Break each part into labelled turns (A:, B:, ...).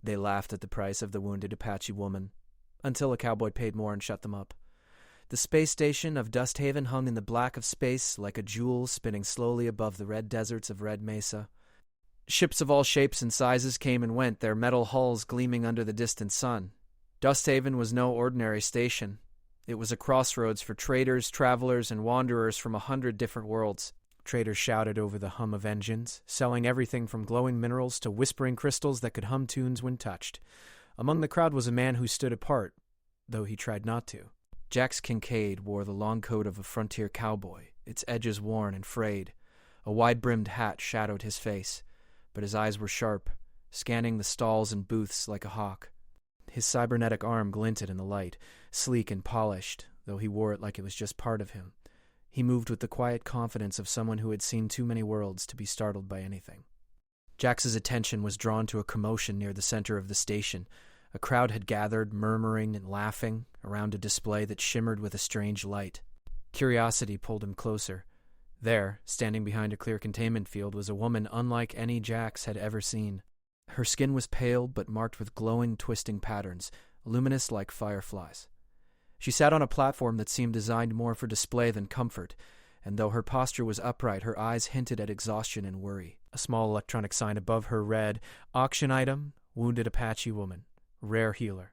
A: They laughed at the price of the wounded Apache woman, until a cowboy paid more and shut them up. The space station of Dusthaven hung in the black of space like a jewel spinning slowly above the red deserts of Red Mesa. Ships of all shapes and sizes came and went, their metal hulls gleaming under the distant sun. Dusthaven was no ordinary station. It was a crossroads for traders, travelers, and wanderers from 100 different worlds. Traders shouted over the hum of engines, selling everything from glowing minerals to whispering crystals that could hum tunes when touched. Among the crowd was a man who stood apart, though he tried not to. Jax Kincaid wore the long coat of a frontier cowboy, its edges worn and frayed. A wide-brimmed hat shadowed his face, but his eyes were sharp, scanning the stalls and booths like a hawk. His cybernetic arm glinted in the light, sleek and polished, though he wore it like it was just part of him. He moved with the quiet confidence of someone who had seen too many worlds to be startled by anything. Jax's attention was drawn to a commotion near the center of the station. A crowd had gathered, murmuring and laughing, around a display that shimmered with a strange light. Curiosity pulled him closer. There, standing behind a clear containment field, was a woman unlike any Jax had ever seen. Her skin was pale but marked with glowing, twisting patterns, luminous like fireflies. She sat on a platform that seemed designed more for display than comfort, and though her posture was upright, her eyes hinted at exhaustion and worry. A small electronic sign above her read, "Auction item, wounded Apache woman, rare healer.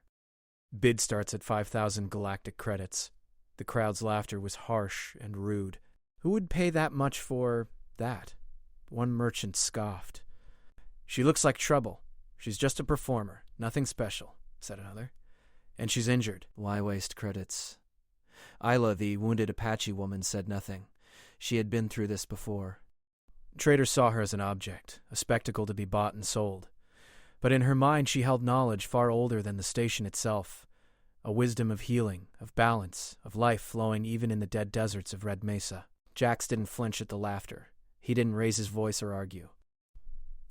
A: Bid starts at 5,000 galactic credits." The crowd's laughter was harsh and rude. Who would pay that much for that? One merchant scoffed. "She looks like trouble. She's just a performer, nothing special," said another. "And she's injured. Why waste credits?" Isla, the wounded Apache woman, said nothing. She had been through this before. Traders saw her as an object, a spectacle to be bought and sold. But in her mind she held knowledge far older than the station itself, a wisdom of healing, of balance, of life flowing even in the dead deserts of Red Mesa. Jax didn't flinch at the laughter. He didn't raise his voice or argue.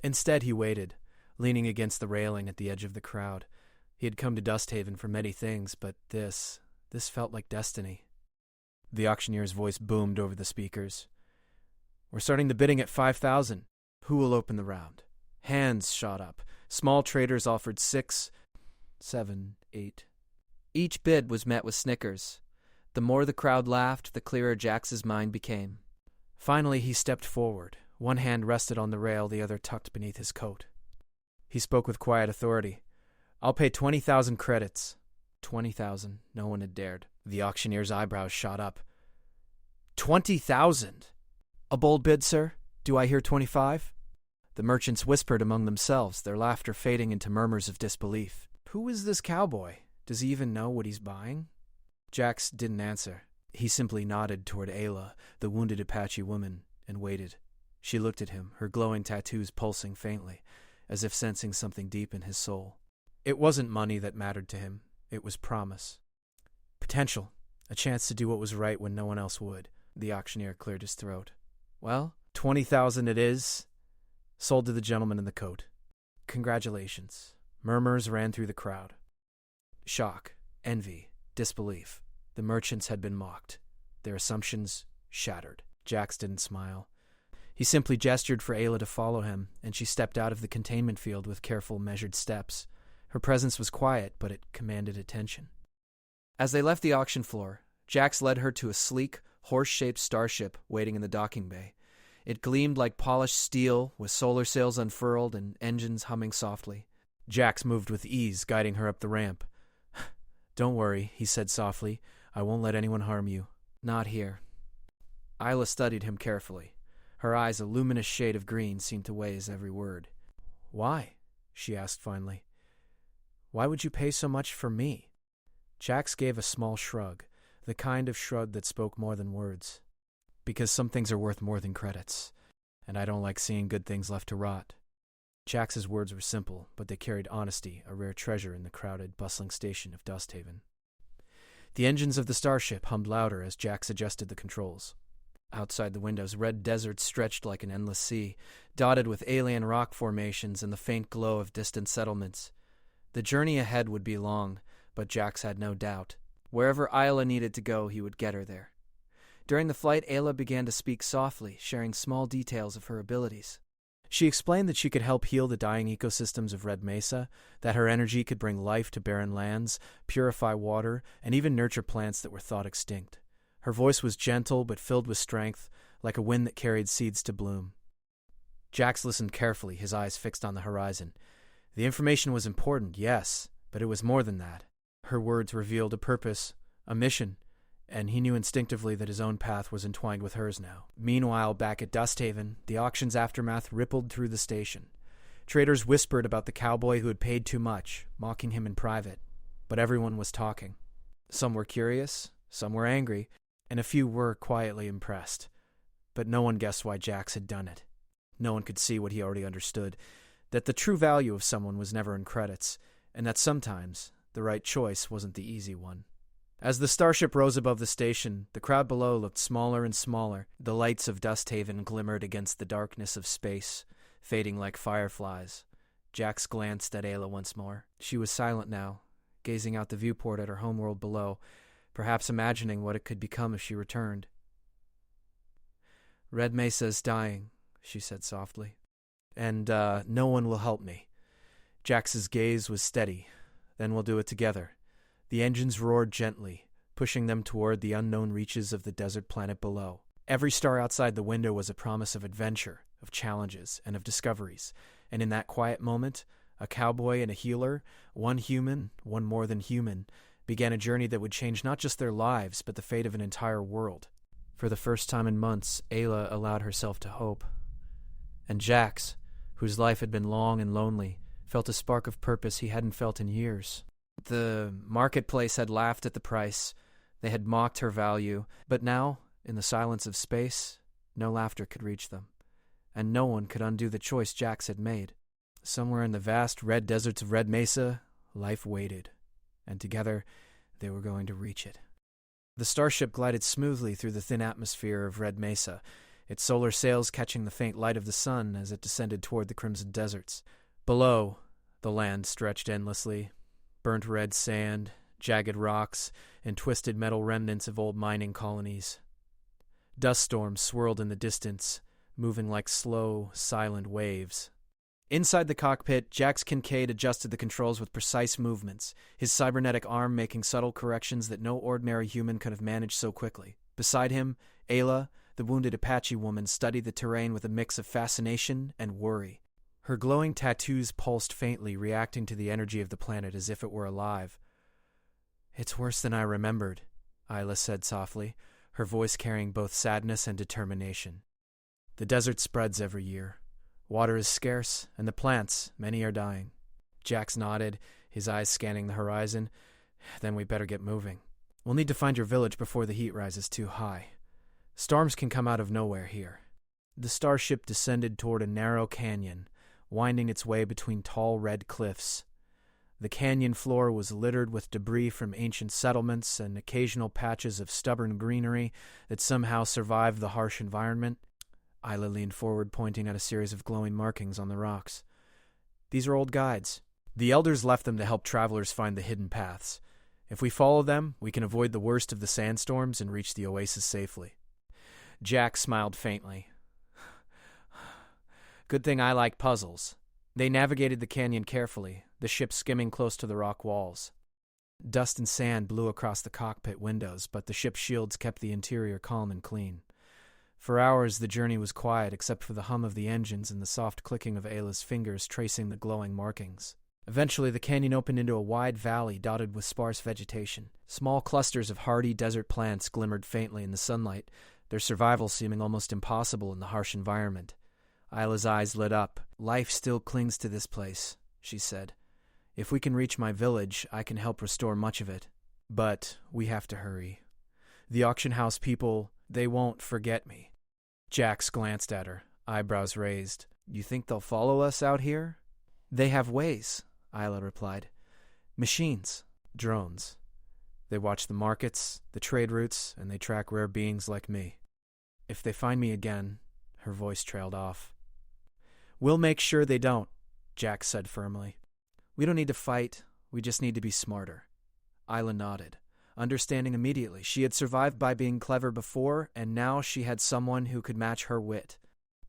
A: Instead he waited, leaning against the railing at the edge of the crowd. He had come to Dusthaven for many things, but this felt like destiny. The auctioneer's voice boomed over the speakers. "We're starting the bidding at 5,000. Who will open the round?" Hands shot up. Small traders offered 6, 7, 8. Each bid was met with snickers. The more the crowd laughed, the clearer Jax's mind became. Finally he stepped forward. One hand rested on the rail, the other tucked beneath his coat. He spoke with quiet authority. "I'll pay 20,000 credits." 20,000. No one had dared. The auctioneer's eyebrows shot up. 20,000! "A bold bid, sir? Do I hear 25? The merchants whispered among themselves, their laughter fading into murmurs of disbelief. Who is this cowboy? Does he even know what he's buying? Jax didn't answer. He simply nodded toward Ayla, the wounded Apache woman, and waited. She looked at him, her glowing tattoos pulsing faintly, as if sensing something deep in his soul. It wasn't money that mattered to him. It was promise. Potential. A chance to do what was right when no one else would. The auctioneer cleared his throat. Well, 20,000 it is. Sold to the gentleman in the coat. Congratulations. Murmurs ran through the crowd. Shock, envy, disbelief. The merchants had been mocked. Their assumptions shattered. Jax didn't smile. He simply gestured for Ayla to follow him, and she stepped out of the containment field with careful, measured steps. Her presence was quiet, but it commanded attention. As they left the auction floor, Jax led her to a sleek, horse-shaped starship waiting in the docking bay. It gleamed like polished steel, with solar sails unfurled and engines humming softly. Jax moved with ease, guiding her up the ramp. Don't worry, he said softly. I won't let anyone harm you. Not here. Isla studied him carefully. Her eyes, a luminous shade of green, seemed to weigh his every word. Why? She asked finally. Why would you pay so much for me? Jax gave a small shrug, the kind of shrug that spoke more than words. Because some things are worth more than credits, and I don't like seeing good things left to rot. Jax's words were simple, but they carried honesty, a rare treasure in the crowded, bustling station of Dusthaven. The engines of the starship hummed louder as Jax adjusted the controls. Outside the windows, red deserts stretched like an endless sea, dotted with alien rock formations and the faint glow of distant settlements. The journey ahead would be long, but Jax had no doubt. Wherever Isla needed to go, he would get her there. During the flight, Ayla began to speak softly, sharing small details of her abilities. She explained that she could help heal the dying ecosystems of Red Mesa, that her energy could bring life to barren lands, purify water, and even nurture plants that were thought extinct. Her voice was gentle but filled with strength, like a wind that carried seeds to bloom. Jax listened carefully, his eyes fixed on the horizon. The information was important, yes, but it was more than that. Her words revealed a purpose, a mission, and he knew instinctively that his own path was entwined with hers now. Meanwhile, back at Dusthaven, the auction's aftermath rippled through the station. Traders whispered about the cowboy who had paid too much, mocking him in private. But everyone was talking. Some were curious, some were angry, and a few were quietly impressed. But no one guessed why Jax had done it. No one could see what he already understood, that the true value of someone was never in credits, and that sometimes the right choice wasn't the easy one. As the starship rose above the station, the crowd below looked smaller and smaller. The lights of Dusthaven glimmered against the darkness of space, fading like fireflies. Jax glanced at Ayla once more. She was silent now, gazing out the viewport at her homeworld below, perhaps imagining what it could become if she returned. "Red Mesa is dying," she said softly, "and no one will help me." Jax's gaze was steady. "Then we'll do it together." The engines roared gently, pushing them toward the unknown reaches of the desert planet below. Every star outside the window was a promise of adventure, of challenges, and of discoveries. And in that quiet moment, a cowboy and a healer, one human, one more than human, began a journey that would change not just their lives, but the fate of an entire world. For the first time in months, Ayla allowed herself to hope. And Jax, whose life had been long and lonely, felt a spark of purpose he hadn't felt in years. The marketplace had laughed at the price. They had mocked her value. But now, in the silence of space, no laughter could reach them. And no one could undo the choice Jax had made. Somewhere in the vast red deserts of Red Mesa, life waited. And together, they were going to reach it. The starship glided smoothly through the thin atmosphere of Red Mesa, its solar sails catching the faint light of the sun as it descended toward the crimson deserts. Below, the land stretched endlessly. Burnt red sand, jagged rocks, and twisted metal remnants of old mining colonies. Dust storms swirled in the distance, moving like slow, silent waves. Inside the cockpit, Jax Kincaid adjusted the controls with precise movements, his cybernetic arm making subtle corrections that no ordinary human could have managed so quickly. Beside him, Ayla, the wounded Apache woman, studied the terrain with a mix of fascination and worry. Her glowing tattoos pulsed faintly, reacting to the energy of the planet as if it were alive. "It's worse than I remembered," Ayla said softly, her voice carrying both sadness and determination. "The desert spreads every year. Water is scarce, and the plants, many are dying." Jax nodded, his eyes scanning the horizon. "Then we better get moving. We'll need to find your village before the heat rises too high. Storms can come out of nowhere here." The starship descended toward a narrow canyon, winding its way between tall red cliffs. The canyon floor was littered with debris from ancient settlements and occasional patches of stubborn greenery that somehow survived the harsh environment. Ayla leaned forward, pointing at a series of glowing markings on the rocks. "These are old guides. The elders left them to help travelers find the hidden paths. If we follow them, we can avoid the worst of the sandstorms and reach the oasis safely." Jax smiled faintly. "Good thing I like puzzles." They navigated the canyon carefully, the ship skimming close to the rock walls. Dust and sand blew across the cockpit windows, but the ship's shields kept the interior calm and clean. For hours the journey was quiet except for the hum of the engines and the soft clicking of Ayla's fingers tracing the glowing markings. Eventually the canyon opened into a wide valley dotted with sparse vegetation. Small clusters of hardy desert plants glimmered faintly in the sunlight, their survival seeming almost impossible in the harsh environment. Ayla's eyes lit up. "Life still clings to this place," she said. "If we can reach my village, I can help restore much of it. But we have to hurry. The auction house people, they won't forget me." Jax glanced at her, eyebrows raised. "You think they'll follow us out here?" "They have ways," Ayla replied. "Machines, drones. They watch the markets, the trade routes, and they track rare beings like me. If they find me again," her voice trailed off. "We'll make sure they don't," Jax said firmly. "We don't need to fight, we just need to be smarter." Ayla nodded, understanding immediately. She had survived by being clever before, and now she had someone who could match her wit.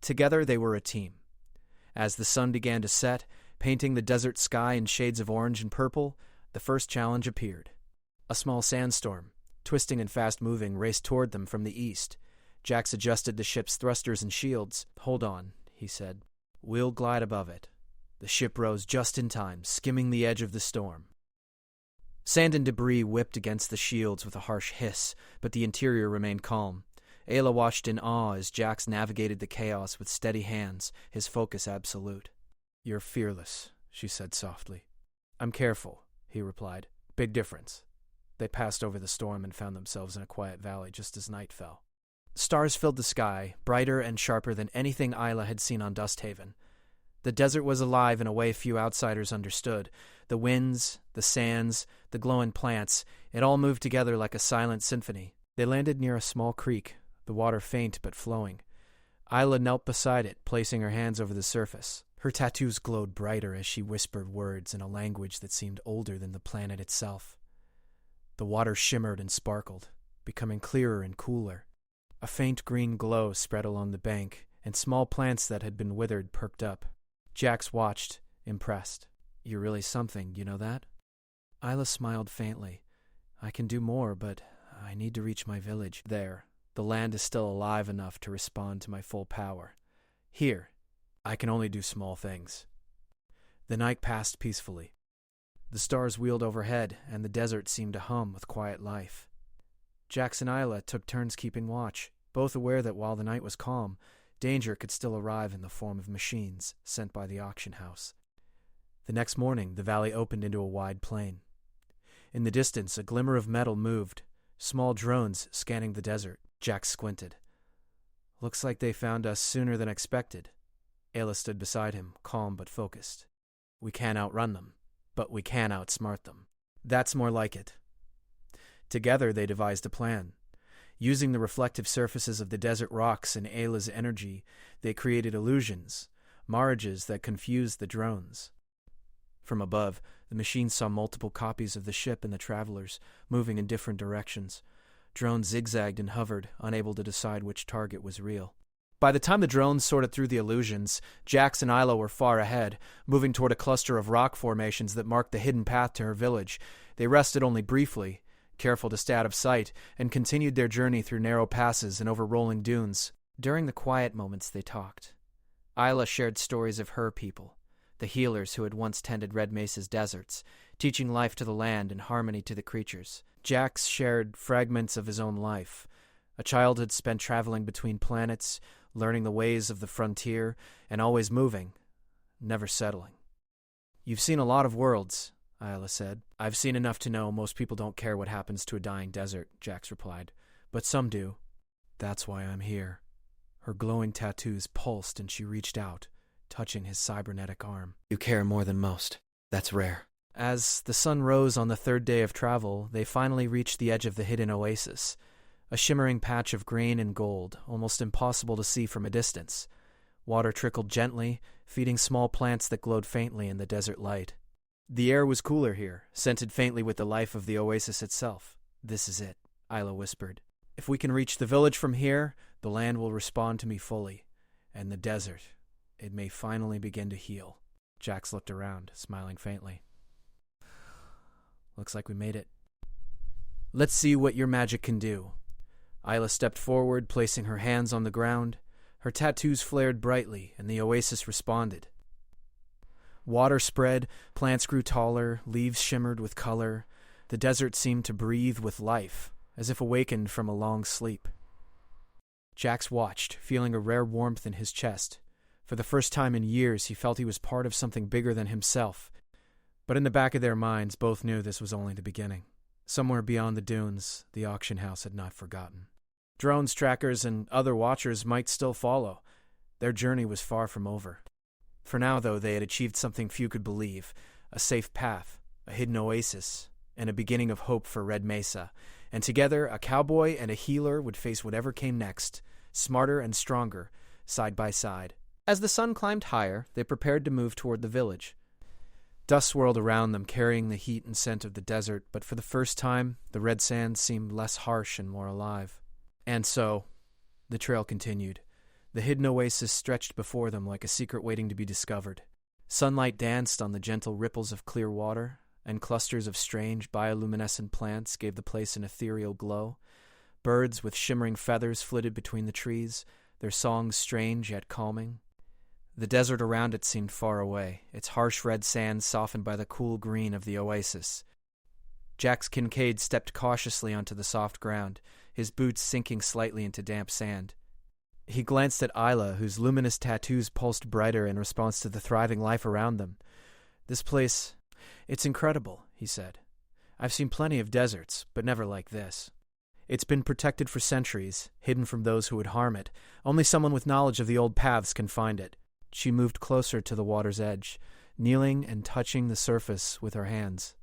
A: Together they were a team. As the sun began to set, painting the desert sky in shades of orange and purple, the first challenge appeared. A small sandstorm, twisting and fast-moving, raced toward them from the east. Jax adjusted the ship's thrusters and shields. "Hold on," he said. "We'll glide above it." The ship rose just in time, skimming the edge of the storm. Sand and debris whipped against the shields with a harsh hiss, but the interior remained calm. Ayla watched in awe as Jax navigated the chaos with steady hands, his focus absolute. "You're fearless," she said softly. "I'm careful," he replied. "Big difference." They passed over the storm and found themselves in a quiet valley just as night fell. Stars filled the sky, brighter and sharper than anything Ayla had seen on Dusthaven. The desert was alive in a way few outsiders understood. The winds, the sands, the glowing plants, it all moved together like a silent symphony. They landed near a small creek, the water faint but flowing. Ayla knelt beside it, placing her hands over the surface. Her tattoos glowed brighter as she whispered words in a language that seemed older than the planet itself. The water shimmered and sparkled, becoming clearer and cooler. A faint green glow spread along the bank, and small plants that had been withered perked up. Jax watched, impressed. "You're really something, you know that?" Ayla smiled faintly. "I can do more, but I need to reach my village. There, the land is still alive enough to respond to my full power. Here, I can only do small things." The night passed peacefully. The stars wheeled overhead, and the desert seemed to hum with quiet life. Jax and Ayla took turns keeping watch, both aware that while the night was calm, danger could still arrive in the form of machines sent by the auction house. The next morning, the valley opened into a wide plain. In the distance, a glimmer of metal moved, small drones scanning the desert. Jax squinted. "Looks like they found us sooner than expected." Ayla stood beside him, calm but focused. "We can't outrun them, but we can outsmart them." "That's more like it." Together, they devised a plan. Using the reflective surfaces of the desert rocks and Ayla's energy, they created illusions, mirages that confused the drones. From above, the machine saw multiple copies of the ship and the travelers, moving in different directions. Drones zigzagged and hovered, unable to decide which target was real. By the time the drones sorted through the illusions, Jax and Ayla were far ahead, moving toward a cluster of rock formations that marked the hidden path to her village. They rested only briefly, careful to stay out of sight, and continued their journey through narrow passes and over rolling dunes. During the quiet moments they talked. Ayla shared stories of her people, the healers who had once tended Red Mesa's deserts, teaching life to the land and harmony to the creatures. Jax shared fragments of his own life, a childhood spent traveling between planets, learning the ways of the frontier, and always moving, never settling. "You've seen a lot of worlds," Ayla said. "I've seen enough to know most people don't care what happens to a dying desert," Jax replied. "But some do. That's why I'm here." Her glowing tattoos pulsed and she reached out, touching his cybernetic arm. "You care more than most. That's rare." As the sun rose on the third day of travel, they finally reached the edge of the hidden oasis, a shimmering patch of green and gold, almost impossible to see from a distance. Water trickled gently, feeding small plants that glowed faintly in the desert light. The air was cooler here, scented faintly with the life of the oasis itself. "This is it," Ayla whispered. "If we can reach the village from here, the land will respond to me fully. And the desert, it may finally begin to heal." Jax looked around, smiling faintly. "Looks like we made it." "Let's see what your magic can do." Ayla stepped forward, placing her hands on the ground. Her tattoos flared brightly, and the oasis responded. Water spread, plants grew taller, leaves shimmered with color. The desert seemed to breathe with life, as if awakened from a long sleep. Jax watched, feeling a rare warmth in his chest. For the first time in years, he felt he was part of something bigger than himself. But in the back of their minds, both knew this was only the beginning. Somewhere beyond the dunes, the auction house had not forgotten. Drones, trackers, and other watchers might still follow. Their journey was far from over. For now, though, they had achieved something few could believe, a safe path, a hidden oasis, and a beginning of hope for Red Mesa. And together, a cowboy and a healer would face whatever came next, smarter and stronger, side by side. As the sun climbed higher, they prepared to move toward the village. Dust swirled around them, carrying the heat and scent of the desert, but for the first time, the red sand seemed less harsh and more alive. And so, the trail continued. The hidden oasis stretched before them like a secret waiting to be discovered. Sunlight danced on the gentle ripples of clear water, and clusters of strange bioluminescent plants gave the place an ethereal glow. Birds with shimmering feathers flitted between the trees, their songs strange yet calming. The desert around it seemed far away, its harsh red sands softened by the cool green of the oasis. Jax Kincaid stepped cautiously onto the soft ground, his boots sinking slightly into damp sand. He glanced at Isla, whose luminous tattoos pulsed brighter in response to the thriving life around them. "This place, it's incredible," he said. "I've seen plenty of deserts, but never like this. It's been protected for centuries, hidden from those who would harm it. Only someone with knowledge of the old paths can find it." She moved closer to the water's edge, kneeling and touching the surface with her hands.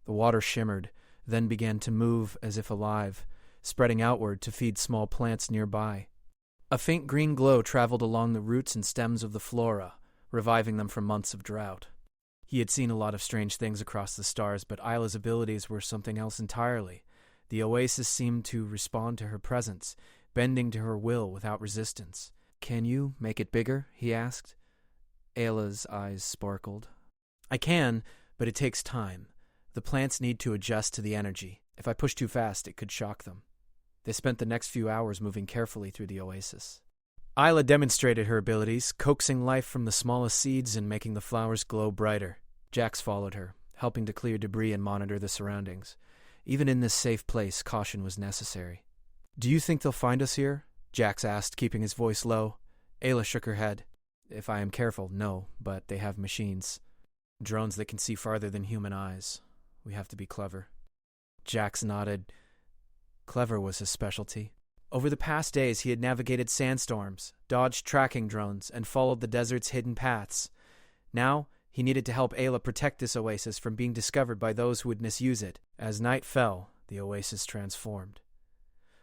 A: The water shimmered, then began to move as if alive, spreading outward to feed small plants nearby. A faint green glow traveled along the roots and stems of the flora, reviving them from months of drought. He had seen a lot of strange things across the stars, but Isla's abilities were something else entirely. The oasis seemed to respond to her presence, bending to her will without resistance. "Can you make it bigger?" he asked. Ayla's eyes sparkled. "I can, but it takes time. The plants need to adjust to the energy. If I push too fast, it could shock them." They spent the next few hours moving carefully through the oasis. Isla demonstrated her abilities, coaxing life from the smallest seeds and making the flowers glow brighter. Jax followed her, helping to clear debris and monitor the surroundings. Even in this safe place, caution was necessary. "Do you think they'll find us here?" Jax asked, keeping his voice low. Ayla shook her head. "If I am careful, no, but they have machines. Drones that can see farther than human eyes. We have to be clever." Jax nodded. Clever was his specialty. Over the past days, he had navigated sandstorms, dodged tracking drones, and followed the desert's hidden paths. Now, he needed to help Ayla protect this oasis from being discovered by those who would misuse it. As night fell, the oasis transformed.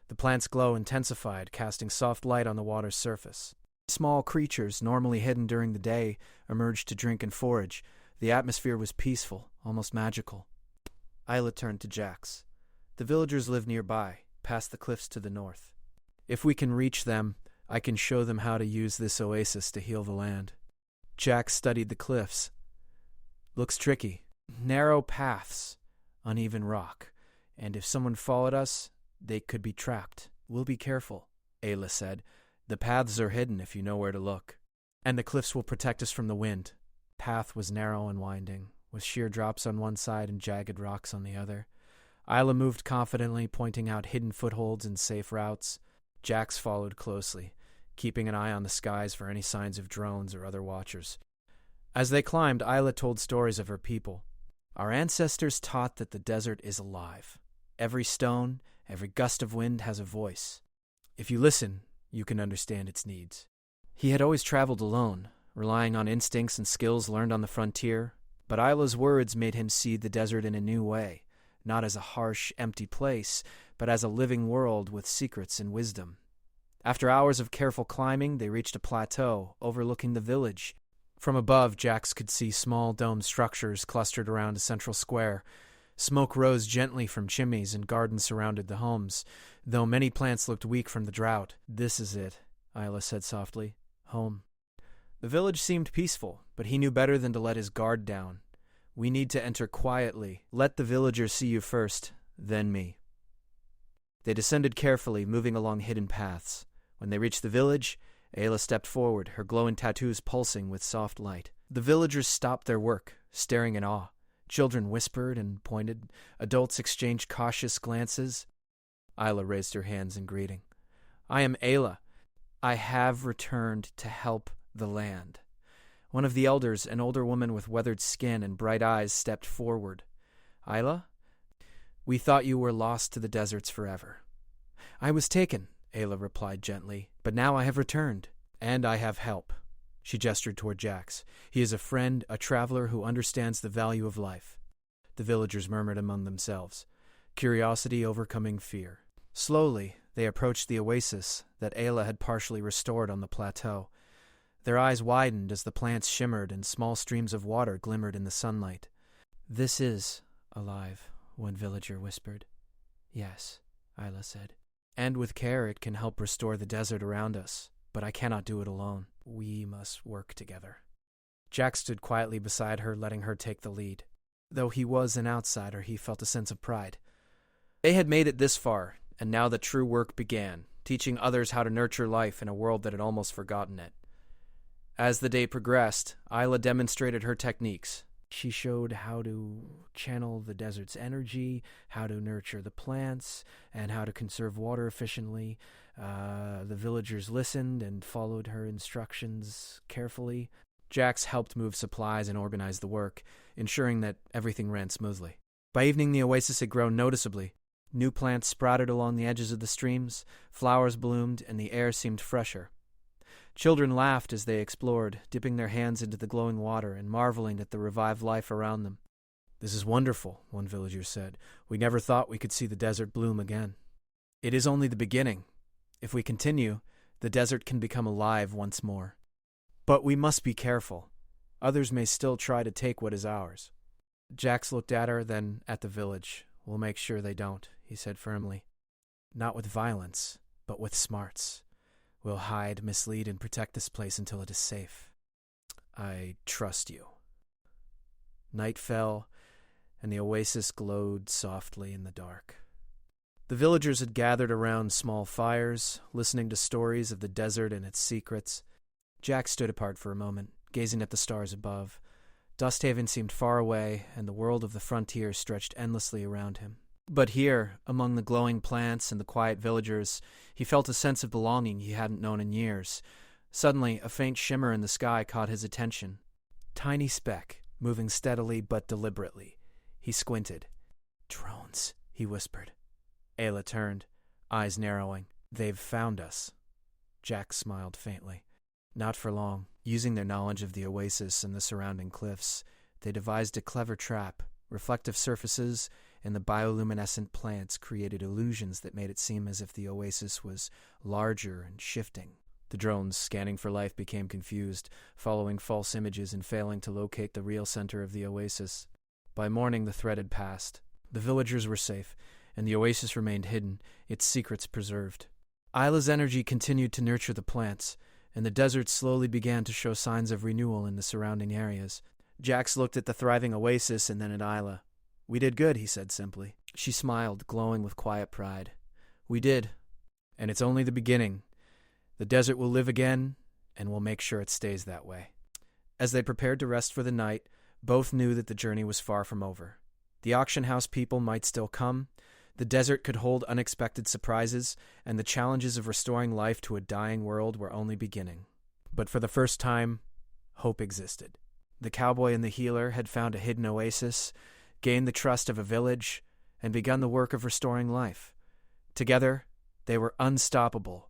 A: The plant's glow intensified, casting soft light on the water's surface. Small creatures, normally hidden during the day, emerged to drink and forage. The atmosphere was peaceful, almost magical. Isla turned to Jax. "The villagers live nearby, past the cliffs to the north. If we can reach them, I can show them how to use this oasis to heal the land." Jax studied the cliffs. "Looks tricky. Narrow paths, uneven rock, and if someone followed us, they could be trapped. We'll be careful," Ayla said. "The paths are hidden if you know where to look. And the cliffs will protect us from the wind." Path was narrow and winding, with sheer drops on one side and jagged rocks on the other. Isla moved confidently, pointing out hidden footholds and safe routes. Jax followed closely, keeping an eye on the skies for any signs of drones or other watchers. As they climbed, Isla told stories of her people. "Our ancestors taught that the desert is alive. Every stone, every gust of wind has a voice. If you listen, you can understand its needs." He had always traveled alone, relying on instincts and skills learned on the frontier, but Isla's words made him see the desert in a new way, not as a harsh, empty place, but as a living world with secrets and wisdom. After hours of careful climbing, they reached a plateau overlooking the village. From above, Jax could see small domed structures clustered around a central square. Smoke rose gently from chimneys and gardens surrounded the homes, though many plants looked weak from the drought. "This is it," Isla said softly. "Home." The village seemed peaceful, but he knew better than to let his guard down. "We need to enter quietly. Let the villagers see you first, then me." They descended carefully, moving along hidden paths. When they reached the village, Ayla stepped forward, her glowing tattoos pulsing with soft light. The villagers stopped their work, staring in awe. Children whispered and pointed. Adults exchanged cautious glances. Isla raised her hands in greeting. "I am Ayla. I have returned to help the land." One of the elders, an older woman with weathered skin and bright eyes, stepped forward. "Isla, we thought you were lost to the deserts forever." "I was taken," Ayla replied gently, "but now I have returned, and I have help." She gestured toward Jax. "He is a friend, a traveler who understands the value of life." The villagers murmured among themselves, curiosity overcoming fear. Slowly, they approached the oasis that Ayla had partially restored on the plateau. Their eyes widened as the plants shimmered and small streams of water glimmered in the sunlight. "This is alive," one villager whispered. "Yes," Isla said. "And with care it can help restore the desert around us." but I cannot do it alone. We must work together. Jack stood quietly beside her, letting her take the lead. Though he was an outsider, he felt a sense of pride. They had made it this far, and now the true work began, teaching others how to nurture life in a world that had almost forgotten it. As the day progressed, Isla demonstrated her techniques. She showed how to channel the desert's energy, how to nurture the plants, and how to conserve water efficiently. The villagers listened and followed her instructions carefully. Jax helped move supplies and organize the work, ensuring that everything ran smoothly. By evening, the oasis had grown noticeably. New plants sprouted along the edges of the streams, flowers bloomed, and the air seemed fresher. Children laughed as they explored, dipping their hands into the glowing water and marveling at the revived life around them. "This is wonderful," one villager said. "We never thought we could see the desert bloom again." "It is only the beginning. If we continue, the desert can become alive once more. But we must be careful. Others may still try to take what is ours." Jax looked at her, then at the village. "We'll make sure they don't," he said firmly. "Not with violence, but with smarts. We'll hide, mislead, and protect this place until it is safe. I trust you." Night fell, and the oasis glowed softly in the dark. The villagers had gathered around small fires, listening to stories of the desert and its secrets. Jack stood apart for a moment, gazing at the stars above. Dusthaven seemed far away, and the world of the frontier stretched endlessly around him. But here, among the glowing plants and the quiet villagers, he felt a sense of belonging he hadn't known in years. Suddenly, a faint shimmer in the sky caught his attention. Tiny speck, moving steadily but deliberately. He squinted. "Drones," he whispered. Ayla turned, eyes narrowing. "They've found us." Jack smiled faintly. Not for long. Using their knowledge of the oasis and the surrounding cliffs, they devised a clever trap. Reflective surfaces and the bioluminescent plants created illusions that made it seem as if the oasis was larger and shifting. The drones, scanning for life, became confused, following false images and failing to locate the real center of the oasis. By morning, the threat had passed. The villagers were safe, and the oasis remained hidden, its secrets preserved. Isla's energy continued to nurture the plants, and the desert slowly began to show signs of renewal in the surrounding areas. Jax looked at the thriving oasis and then at Isla. "We did good," he said simply. She smiled, glowing with quiet pride. "We did. And it's only the beginning. The desert will live again, and we'll make sure it stays that way." As they prepared to rest for the night, both knew that the journey was far from over. The auction house people might still come, the desert could hold unexpected surprises, and the challenges of restoring life to a dying world were only beginning. But for the first time, hope existed. The cowboy and the healer had found a hidden oasis, gained the trust of a village, and begun the work of restoring life. Together, they were unstoppable,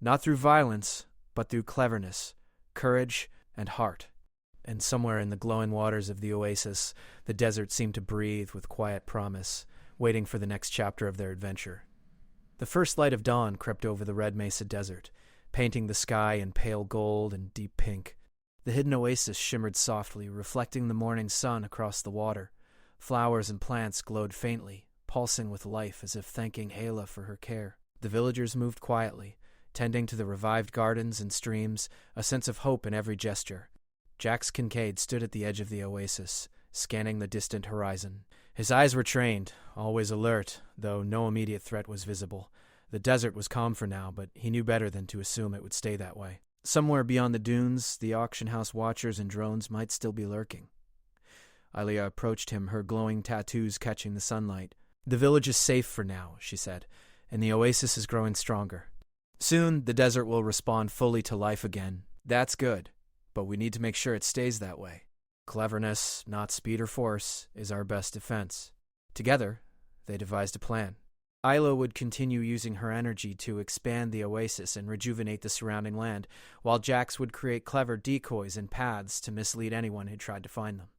A: not through violence, but through cleverness, courage, and heart. And somewhere in the glowing waters of the oasis, the desert seemed to breathe with quiet promise, waiting for the next chapter of their adventure. The first light of dawn crept over the Red Mesa Desert, painting the sky in pale gold and deep pink. The hidden oasis shimmered softly, reflecting the morning sun across the water. Flowers and plants glowed faintly, pulsing with life as if thanking Ayla for her care. The villagers moved quietly, tending to the revived gardens and streams, a sense of hope in every gesture. Jax Kincaid stood at the edge of the oasis, scanning the distant horizon. His eyes were trained, always alert, though no immediate threat was visible. The desert was calm for now, but he knew better than to assume it would stay that way. Somewhere beyond the dunes, the auction house watchers and drones might still be lurking. Alia approached him, her glowing tattoos catching the sunlight. "The village is safe for now," she said, "and the oasis is growing stronger. Soon, the desert will respond fully to life again. That's good, but we need to make sure it stays that way. Cleverness, not speed or force, is our best defense." Together, they devised a plan. Isla would continue using her energy to expand the oasis and rejuvenate the surrounding land, while Jax would create clever decoys and paths to mislead anyone who tried to find them.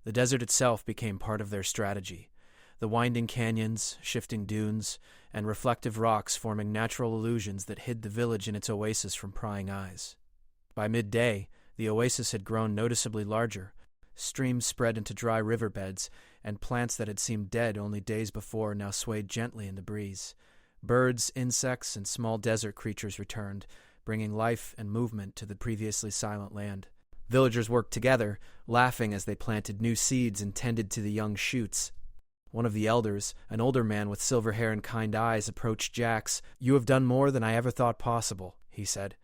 A: The desert itself became part of their strategy. The winding canyons, shifting dunes, and reflective rocks forming natural illusions that hid the village and its oasis from prying eyes. By midday, the oasis had grown noticeably larger. Streams spread into dry riverbeds, and plants that had seemed dead only days before now swayed gently in the breeze. Birds, insects, and small desert creatures returned, bringing life and movement to the previously silent land. Villagers worked together, laughing as they planted new seeds and tended to the young shoots. One of the elders, an older man with silver hair and kind eyes, approached Jax. "You have done more than I ever thought possible," he said.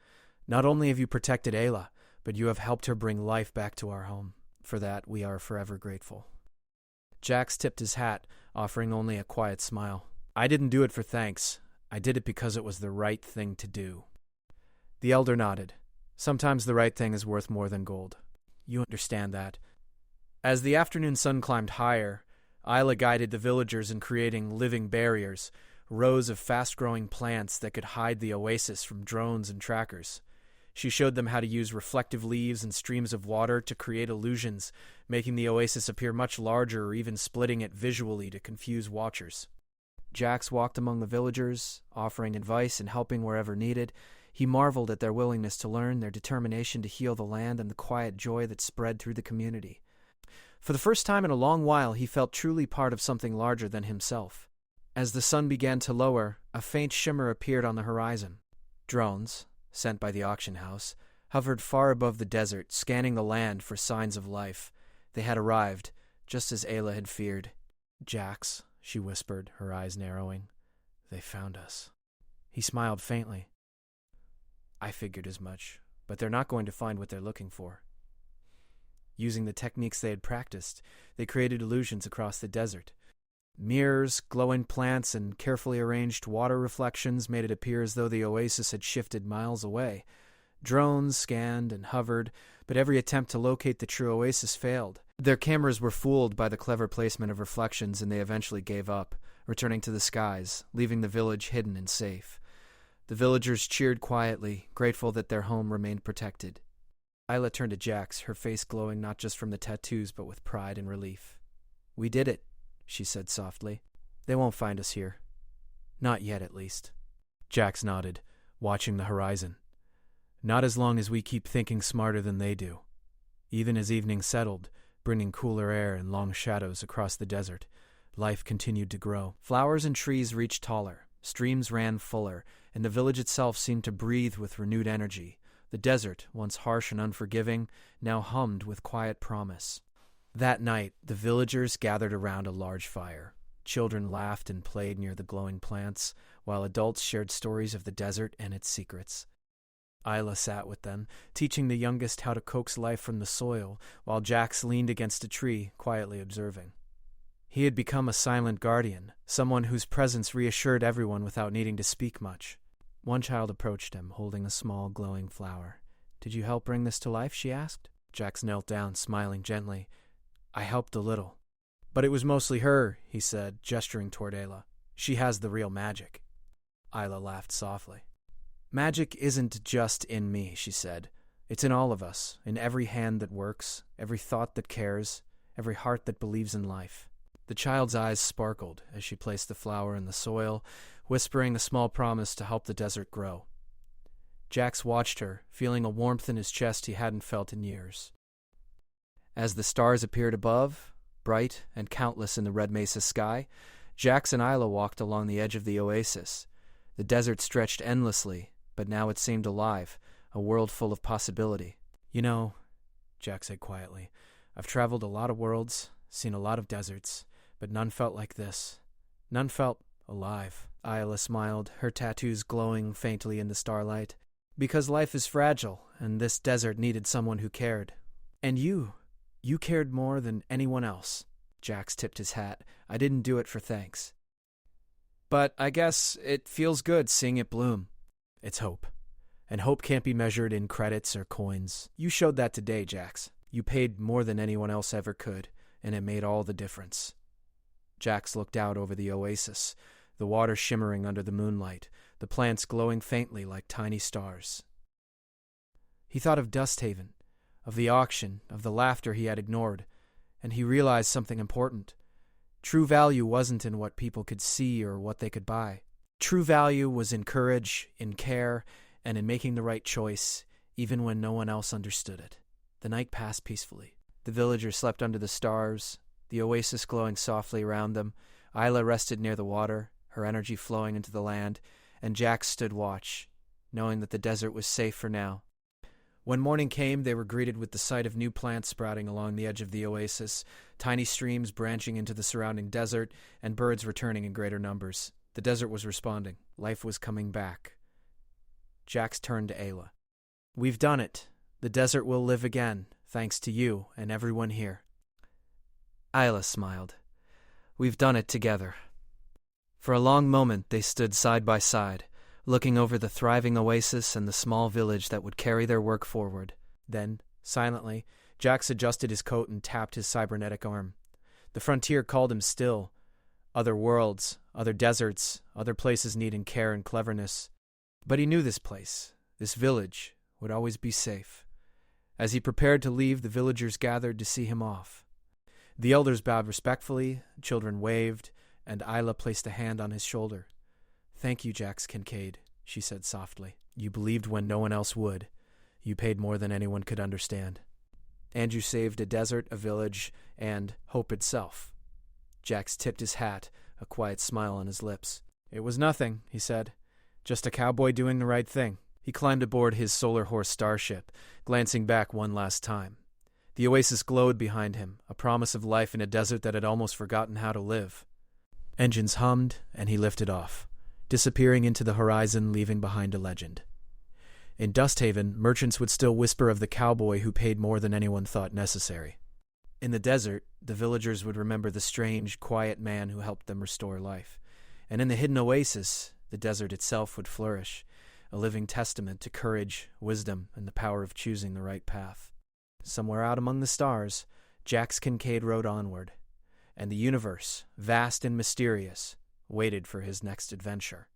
A: "Not only have you protected Ayla, but you have helped her bring life back to our home. For that, we are forever grateful." Jax tipped his hat, offering only a quiet smile. "I didn't do it for thanks. I did it because it was the right thing to do." The elder nodded. "Sometimes the right thing is worth more than gold. You understand that." As the afternoon sun climbed higher, Ayla guided the villagers in creating living barriers, rows of fast-growing plants that could hide the oasis from drones and trackers. She showed them how to use reflective leaves and streams of water to create illusions, making the oasis appear much larger or even splitting it visually to confuse watchers. Jax walked among the villagers, offering advice and helping wherever needed. He marveled at their willingness to learn, their determination to heal the land, and the quiet joy that spread through the community. For the first time in a long while, he felt truly part of something larger than himself. As the sun began to lower, a faint shimmer appeared on the horizon. Drones, sent by the auction house, hovered far above the desert, scanning the land for signs of life. They had arrived, just as Ayla had feared. "Jax," she whispered, her eyes narrowing. "They found us." He smiled faintly. "I figured as much, but they're not going to find what they're looking for." Using the techniques they had practiced, they created illusions across the desert. Mirrors, glowing plants, and carefully arranged water reflections made it appear as though the oasis had shifted miles away. Drones scanned and hovered, but every attempt to locate the true oasis failed. Their cameras were fooled by the clever placement of reflections, and they eventually gave up, returning to the skies, leaving the village hidden and safe. The villagers cheered quietly, grateful that their home remained protected. Ayla turned to Jax, her face glowing not just from the tattoos but with pride and relief. "We did it," she said softly. "They won't find us here. Not yet, at least." Jax nodded, watching the horizon. "Not as long as we keep thinking smarter than they do." Even as evening settled, bringing cooler air and long shadows across the desert, life continued to grow. Flowers and trees reached taller, streams ran fuller, and the village itself seemed to breathe with renewed energy. The desert, once harsh and unforgiving, now hummed with quiet promise. That night, the villagers gathered around a large fire. Children laughed and played near the glowing plants, while adults shared stories of the desert and its secrets. Ayla sat with them, teaching the youngest how to coax life from the soil, while Jax leaned against a tree, quietly observing. He had become a silent guardian, someone whose presence reassured everyone without needing to speak much. One child approached him, holding a small, glowing flower. "Did you help bring this to life?" she asked. Jax knelt down, smiling gently. "I helped a little." "But it was mostly her," he said, gesturing toward Ayla. "She has the real magic." Ayla laughed softly. "Magic isn't just in me," she said. "It's in all of us, in every hand that works, every thought that cares, every heart that believes in life." The child's eyes sparkled as she placed the flower in the soil, whispering a small promise to help the desert grow. Jax watched her, feeling a warmth in his chest he hadn't felt in years. As the stars appeared above, bright and countless in the red mesa sky, Jax and Ayla walked along the edge of the oasis. The desert stretched endlessly, but now it seemed alive, a world full of possibility. "You know," Jax said quietly, "I've traveled a lot of worlds, seen a lot of deserts, but none felt like this. None felt alive." Ayla smiled, her tattoos glowing faintly in the starlight. "Because life is fragile, and this desert needed someone who cared. And you cared more than anyone else." Jax tipped his hat. "I didn't do it for thanks. But I guess it feels good seeing it bloom. It's hope. And hope can't be measured in credits or coins. You showed that today, Jax. You paid more than anyone else ever could, and it made all the difference." Jax looked out over the oasis, the water shimmering under the moonlight, the plants glowing faintly like tiny stars. He thought of Dusthaven, of the auction, of the laughter he had ignored, and he realized something important. True value wasn't in what people could see or what they could buy. True value was in courage, in care, and in making the right choice, even when no one else understood it. The night passed peacefully. The villagers slept under the stars, the oasis glowing softly around them. Ayla rested near the water, her energy flowing into the land, and Jax stood watch, knowing that the desert was safe for now. When morning came, they were greeted with the sight of new plants sprouting along the edge of the oasis, tiny streams branching into the surrounding desert, and birds returning in greater numbers. The desert was responding. Life was coming back. Jax turned to Ayla. "We've done it. The desert will live again, thanks to you and everyone here." Ayla smiled. "We've done it together." For a long moment they stood side by side, looking over the thriving oasis and the small village that would carry their work forward. Then, silently, Jax adjusted his coat and tapped his cybernetic arm. The frontier called him still. Other worlds, other deserts, other places needing care and cleverness. But he knew this place, this village, would always be safe. As he prepared to leave, the villagers gathered to see him off. The elders bowed respectfully, children waved, and Ayla placed a hand on his shoulder. "Thank you, Jax Kincaid," she said softly. "You believed when no one else would. You paid more than anyone could understand. And you saved a desert, a village, and hope itself." Jax tipped his hat, a quiet smile on his lips. "It was nothing," he said. "Just a cowboy doing the right thing." He climbed aboard his Solar Horse starship, glancing back one last time. The oasis glowed behind him, a promise of life in a desert that had almost forgotten how to live. Engines hummed, and he lifted off, disappearing into the horizon, leaving behind a legend. In Dusthaven, merchants would still whisper of the cowboy who paid more than anyone thought necessary. In the desert, the villagers would remember the strange, quiet man who helped them restore life. And in the hidden oasis, the desert itself would flourish, a living testament to courage, wisdom, and the power of choosing the right path. Somewhere out among the stars, Jax Kincaid rode onward, and the universe, vast and mysterious, waited for his next adventure.